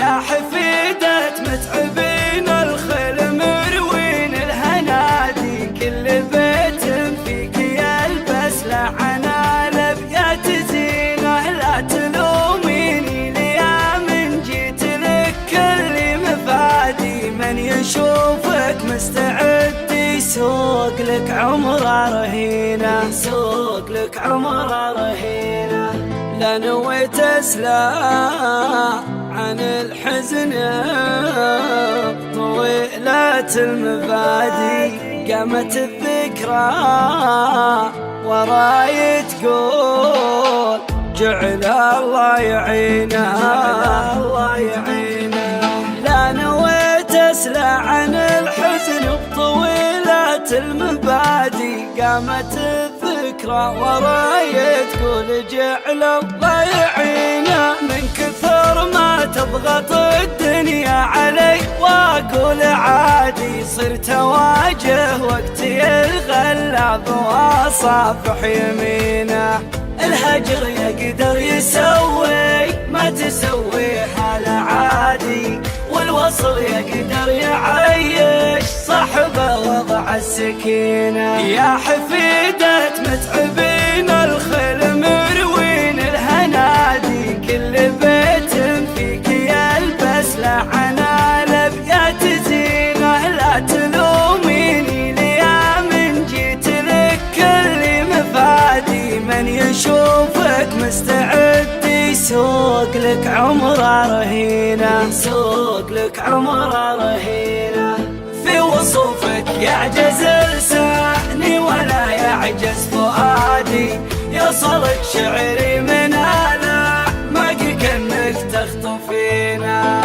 يا حفيدة متعبين الخيل مروين الهنادي، كل بيت فيك يلبس لعنا الابيات زينه. لا تلوميني ليا من جيت لك كل مفادي، من يشوفك مستعد يسوق لك عمره رهينه، يسوق لك عمره رهينه. لا نويت اسلام عن الحزن طويلة المبادي، قامت الذكرى وراي تقول جعل الله يعينه، الله يعينه. لا نويت اسلى عن الحزن بطويلة المبادي، قامت الذكرى وراي تقول جعل الله يعينه. من كثر ما تضغط الدنيا علي واقول عادي، صرت اواجه وقتي الغلاب واصافح يمينه. الهجر يقدر يسوي ما تسوي حال عادي، والوصل يقدر يعيش صاحبه وضع السكينة. يا حفيدة متعبين الخيل مروين الهنادي، كل بيت فيك يلبس لعنا الابيات زينه. لا تلوميني ليا من جيت لك كل مفادي، من يشوفك مستعد يسوق لك عمره رهينه، يسوق لك عمره رهينه. في وصوفك يعجز لساني ولا يعجز فؤادي، يصلك شعري من أعماقك كأنك تخطفينا.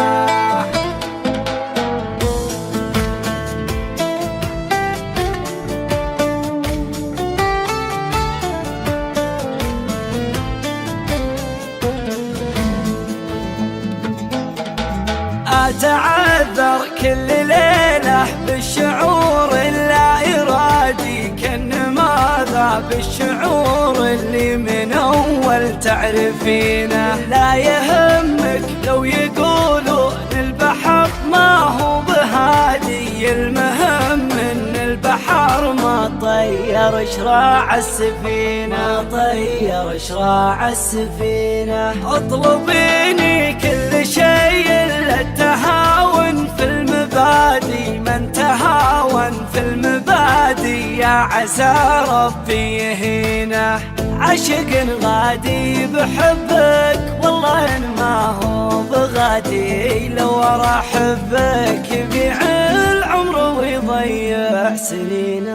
أتعذر كل ليلة بالشعور اللا إرادي، كأن ماذا بالشعور اللي من أول تعرفينه. لا يهمك لو يقولوا البحر ما هو بهادي، المهم ان البحر ما طير شراع السفينة، طير شراع السفينة. اطلبيني كل شيء الا التهاون في المبادي، من تهاون في المبادي يا عسى ربي يهينه. عشق غادي بحبك والله إن ما هو بغادي، لو ورا حبك يبيع العمر ويضيع سنين.